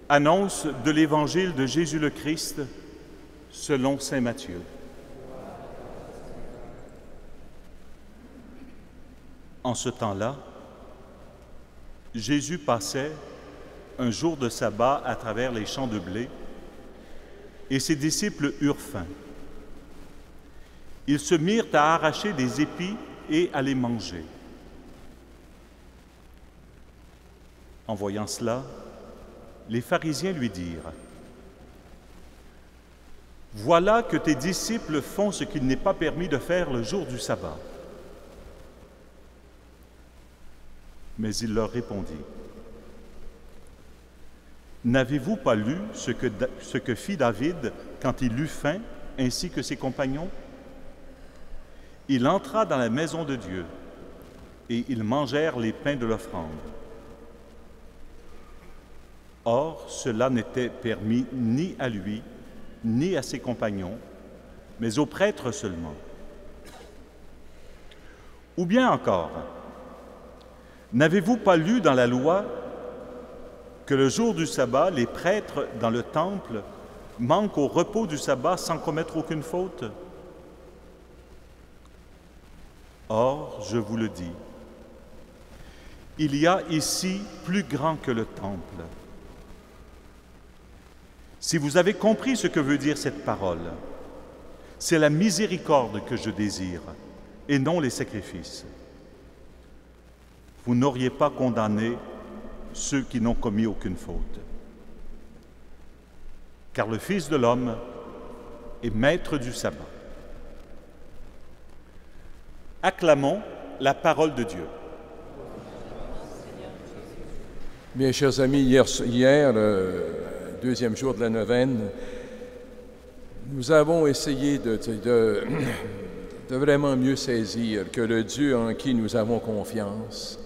Annonce de l'Évangile de Jésus le Christ selon saint Matthieu. En ce temps-là, Jésus passait un jour de sabbat à travers les champs de blé, et ses disciples eurent faim. Ils se mirent à arracher des épis et à les manger. En voyant cela, les pharisiens lui dirent: « Voilà que tes disciples font ce qu'il n'est pas permis de faire le jour du sabbat. » Mais il leur répondit: « N'avez-vous pas lu ce que fit David quand il eut faim, ainsi que ses compagnons? Il entra dans la maison de Dieu, et ils mangèrent les pains de l'offrande. Or, cela n'était permis ni à lui, ni à ses compagnons, mais aux prêtres seulement. Ou bien encore, n'avez-vous pas lu dans la loi que le jour du sabbat, les prêtres dans le temple manquent au repos du sabbat sans commettre aucune faute? Or, je vous le dis, il y a ici plus grand que le temple. Si vous avez compris ce que veut dire cette parole, c'est la miséricorde que je désire, et non les sacrifices. Vous n'auriez pas condamné ceux qui n'ont commis aucune faute. Car le Fils de l'homme est maître du sabbat. » Acclamons la parole de Dieu. Bien, chers amis, hier, deuxième jour de la neuvaine, nous avons essayé de vraiment mieux saisir que le Dieu en qui nous avons confiance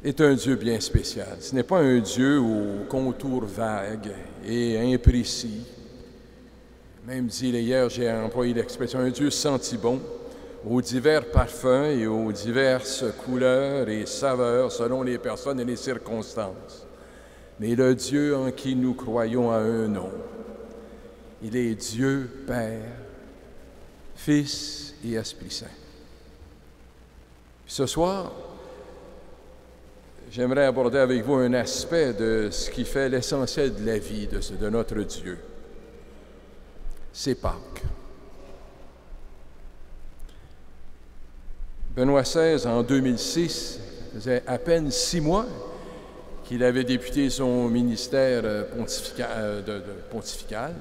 est un Dieu bien spécial. Ce n'est pas un Dieu aux contours vagues et imprécis. Même hier, j'ai employé l'expression un Dieu senti-bon, aux divers parfums et aux diverses couleurs et saveurs selon les personnes et les circonstances. Mais le Dieu en qui nous croyons a un nom. Il est Dieu Père, Fils et Esprit Saint. Ce soir, j'aimerais aborder avec vous un aspect de ce qui fait l'essentiel de la vie de notre Dieu. C'est Pâques. Benoît XVI, en 2006, faisait à peine 6 mois qu'il avait débuté son ministère pontifical.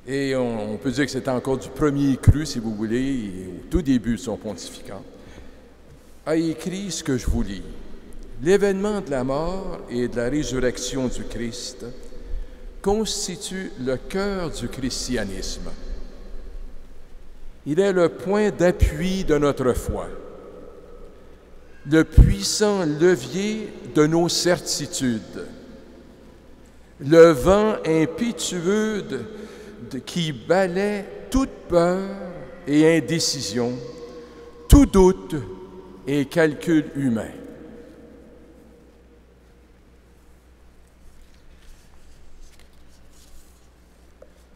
Et on peut dire que c'était encore du premier cru, si vous voulez, au tout début de son pontificat, a écrit ce que je vous lis. L'événement de la mort et de la résurrection du Christ constitue le cœur du christianisme. Il est le point d'appui de notre foi, le puissant levier de nos certitudes, le vent impétueux qui balaie toute peur et indécision, tout doute et calcul humain.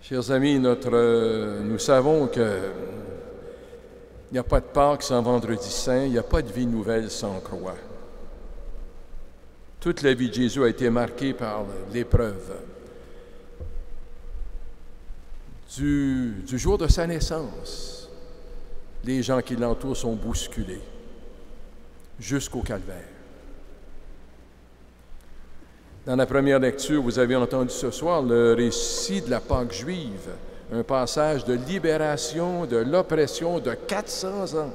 Chers amis, nous savons qu'il n'y a pas de Pâques sans Vendredi Saint, il n'y a pas de vie nouvelle sans croix. Toute la vie de Jésus a été marquée par l'épreuve. Du jour de sa naissance, les gens qui l'entourent sont bousculés jusqu'au calvaire. Dans la première lecture, vous avez entendu ce soir le récit de la Pâque juive, un passage de libération de l'oppression de 400 ans.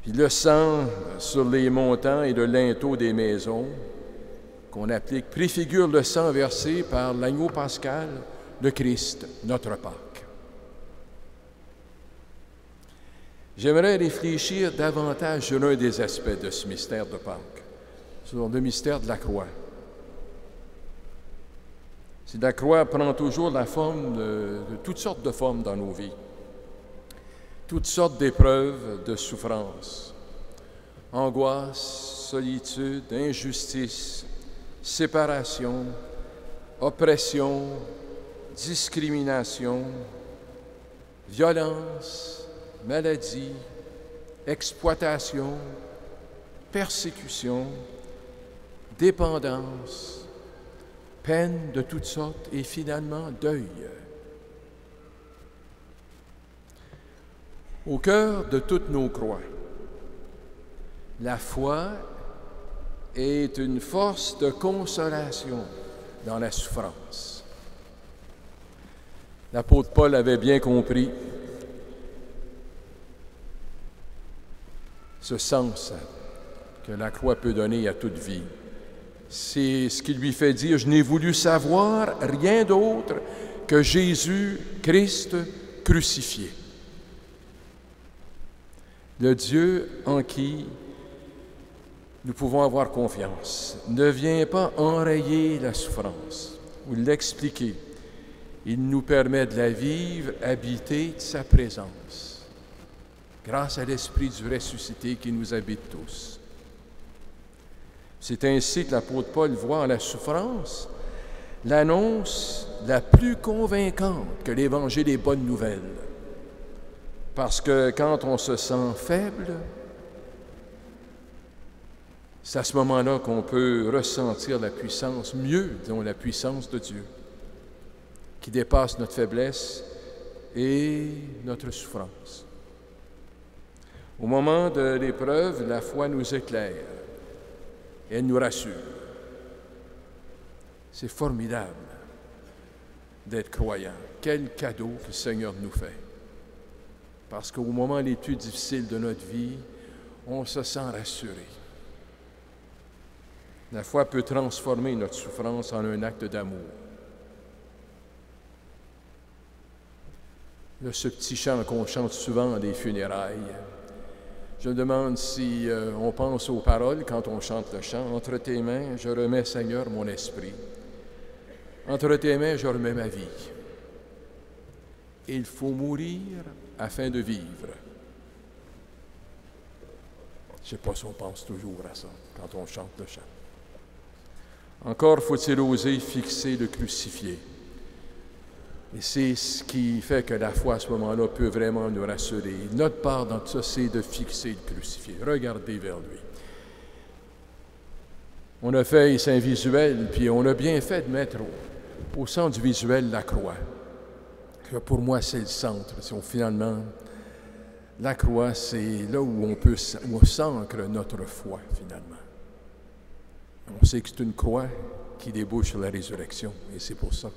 Puis le sang sur les montants et le linteau des maisons qu'on applique préfigure le sang versé par l'agneau pascal, le Christ, notre Pâque. J'aimerais réfléchir davantage sur l'un des aspects de ce mystère de Pâques, sur le mystère de la croix. Si la croix prend toujours la forme de toutes sortes de formes dans nos vies, toutes sortes d'épreuves, de souffrances. angoisse, solitude, injustice, séparation, oppression, discrimination, violence, maladie, exploitation, persécution, dépendance, peine de toutes sortes et finalement deuil. Au cœur de toutes nos croix, la foi est une force de consolation dans la souffrance. L'apôtre Paul avait bien compris ce sens que la croix peut donner à toute vie. C'est ce qui lui fait dire « Je n'ai voulu savoir rien d'autre que Jésus-Christ crucifié. » Le Dieu en qui nous pouvons avoir confiance ne vient pas enrayer la souffrance ou l'expliquer. Il nous permet de la vivre, habiter de sa présence, grâce à l'Esprit du ressuscité qui nous habite tous. C'est ainsi que l'apôtre Paul voit en la souffrance l'annonce la plus convaincante que l'Évangile est bonne nouvelle. Parce que quand on se sent faible, c'est à ce moment-là qu'on peut ressentir la puissance, mieux, disons, la puissance de Dieu, qui dépasse notre faiblesse et notre souffrance. Au moment de l'épreuve, la foi nous éclaire, elle nous rassure. C'est formidable d'être croyant. Quel cadeau que le Seigneur nous fait. Parce qu'au moment les plus difficiles de notre vie, on se sent rassuré. La foi peut transformer notre souffrance en un acte d'amour. Là, ce petit chant qu'on chante souvent à des funérailles, je me demande si on pense aux paroles quand on chante le chant. « Entre tes mains, je remets, Seigneur, mon esprit. Entre tes mains, je remets ma vie. Il faut mourir afin de vivre. » Je ne sais pas si on pense toujours à ça quand on chante le chant. Encore faut-il oser fixer le crucifié. Et c'est ce qui fait que la foi, à ce moment-là, peut vraiment nous rassurer. Notre part dans tout ça, c'est de fixer le crucifié. Regardez vers lui. On a fait un visuel, puis on a bien fait de mettre au centre du visuel la croix. Que pour moi, c'est le centre. Finalement, la croix, c'est là où on s'ancre notre foi, finalement. On sait que c'est une croix qui débouche sur la résurrection, et c'est pour ça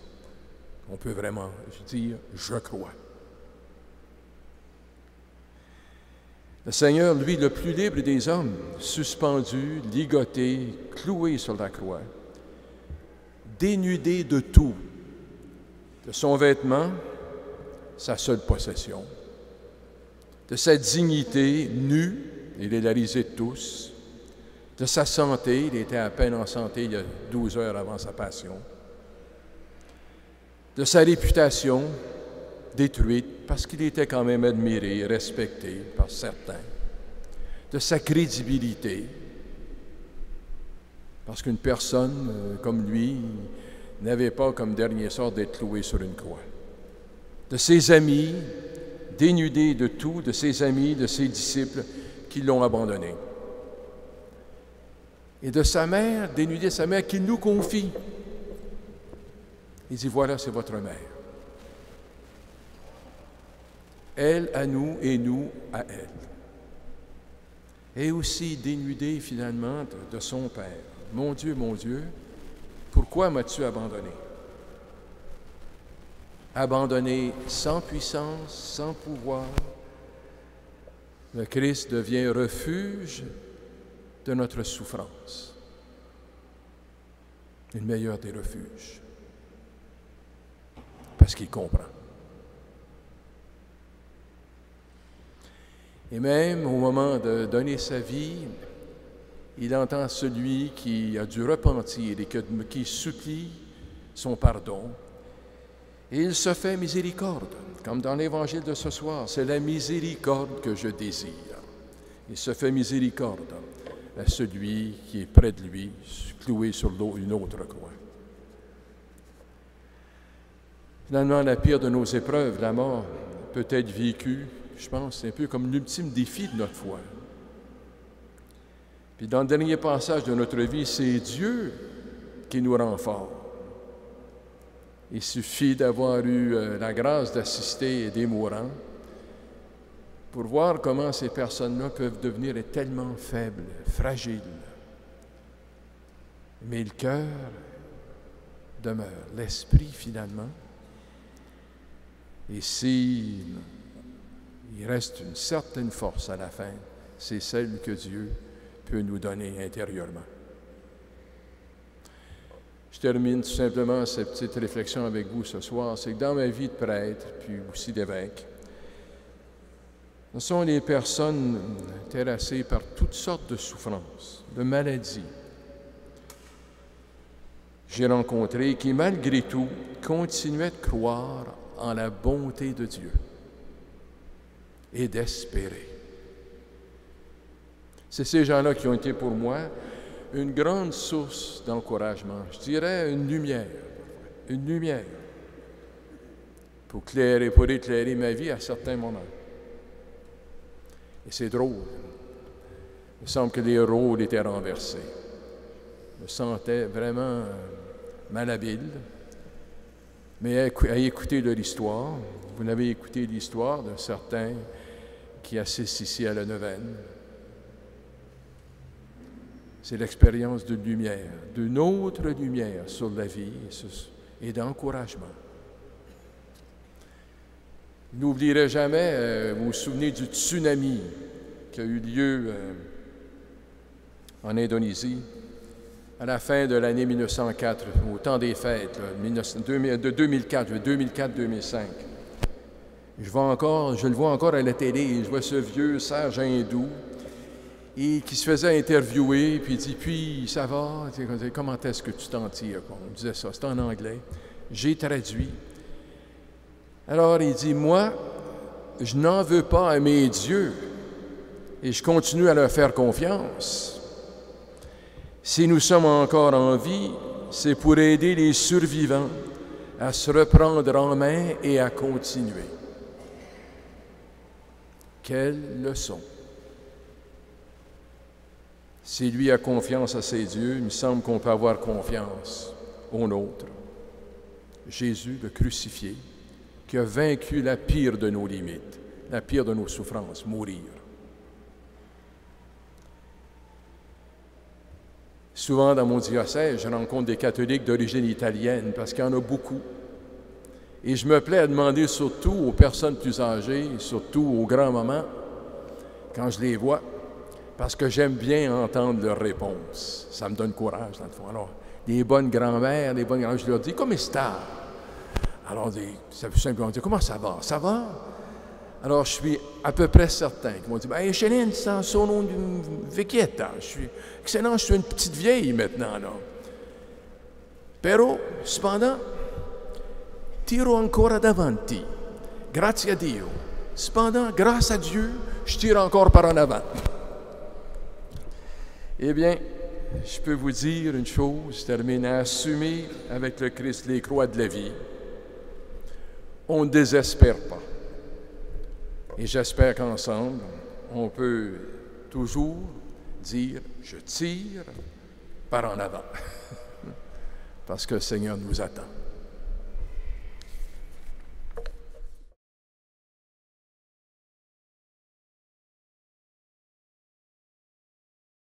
qu'on peut vraiment dire « je crois ». Le Seigneur, lui, le plus libre des hommes, suspendu, ligoté, cloué sur la croix, dénudé de tout, de son vêtement, sa seule possession, de sa dignité nue, il est la risée de tous, de sa santé, il était à peine en santé il y a 12 heures avant sa passion, de sa réputation détruite parce qu'il était quand même admiré, respecté par certains, de sa crédibilité, parce qu'une personne comme lui n'avait pas comme dernier sort d'être cloué sur une croix, de ses amis, dénudés de tout, de ses amis, de ses disciples qui l'ont abandonné. Et de sa mère, dénudée de sa mère, qui nous confie. Il dit, voilà, c'est votre mère. Elle à nous et nous à elle. Et aussi dénudé finalement de son Père. Mon Dieu, pourquoi m'as-tu abandonné? Abandonné sans puissance, sans pouvoir, le Christ devient refuge de notre souffrance. Le meilleur des refuges. Parce qu'il comprend. Et même au moment de donner sa vie, il entend celui qui a dû repentir et qui supplie son pardon. Et il se fait miséricorde, comme dans l'Évangile de ce soir. C'est la miséricorde que je désire. Il se fait miséricorde à celui qui est près de lui, cloué sur une autre croix. Finalement, la pire de nos épreuves, la mort, peut être vécue, je pense, c'est un peu comme l'ultime défi de notre foi. Puis dans le dernier passage de notre vie, c'est Dieu qui nous rend forts. Il suffit d'avoir eu la grâce d'assister des mourants pour voir comment ces personnes-là peuvent devenir tellement faibles, fragiles. Mais le cœur demeure, l'esprit finalement. Et s'il reste une certaine force à la fin, c'est celle que Dieu peut nous donner intérieurement. Je termine tout simplement cette petite réflexion avec vous ce soir. C'est que dans ma vie de prêtre, puis aussi d'évêque, ce sont les personnes terrassées par toutes sortes de souffrances, de maladies. J'ai rencontré qui, malgré tout, continuaient de croire en la bonté de Dieu et d'espérer. C'est ces gens-là qui ont été pour moi une grande source d'encouragement, je dirais une lumière pour éclairer ma vie à certains moments. Et c'est drôle. Il me semble que les rôles étaient renversés. Je me sentais vraiment malhabile. Mais à écouter leur histoire, vous l'avez écouté l'histoire de certains qui assistent ici à la neuvaine. C'est l'expérience de lumière, d'une autre lumière sur la vie et d'encouragement. N'oublierai jamais, vous vous souvenez du tsunami qui a eu lieu en Indonésie à la fin de l'année 1904, au temps des fêtes, de 2004-2005. Je le vois encore à la télé, je vois ce vieux sage hindou et qui se faisait interviewer, puis il dit « Puis, ça va? Comment est-ce que tu t'en tires? » On me disait ça, c'était en anglais. J'ai traduit. Alors, il dit « Moi, je n'en veux pas à mes dieux et je continue à leur faire confiance. Si nous sommes encore en vie, c'est pour aider les survivants à se reprendre en main et à continuer. » Quelle leçon! Si lui a confiance à ses dieux, il me semble qu'on peut avoir confiance au nôtre. Jésus, le crucifié, qui a vaincu la pire de nos limites, la pire de nos souffrances, mourir. Souvent dans mon diocèse, je rencontre des catholiques d'origine italienne, parce qu'il y en a beaucoup. Et je me plais à demander surtout aux personnes plus âgées, surtout aux grands-mamans, quand je les vois, parce que j'aime bien entendre leurs réponses. Ça me donne courage, dans le fond. Alors, les bonnes grand-mères, je leur dis « Comment sta ?» Alors, ça veut simplement dire « Comment ça va? Ça va? » Alors, je suis à peu près certain qu'ils vont dire « Ben, eccellenza, sono une vecchietta. Je suis excellent, je suis une petite vieille maintenant, là. Però, cependant, tiro ancora davanti. Grazie a Dio. Cependant, grâce à Dieu, je tire encore par en avant. » Eh bien, je peux vous dire une chose, je termine, à assumer avec le Christ les croix de la vie. On ne désespère pas. Et j'espère qu'ensemble, on peut toujours dire « Je tire par en avant » parce que le Seigneur nous attend.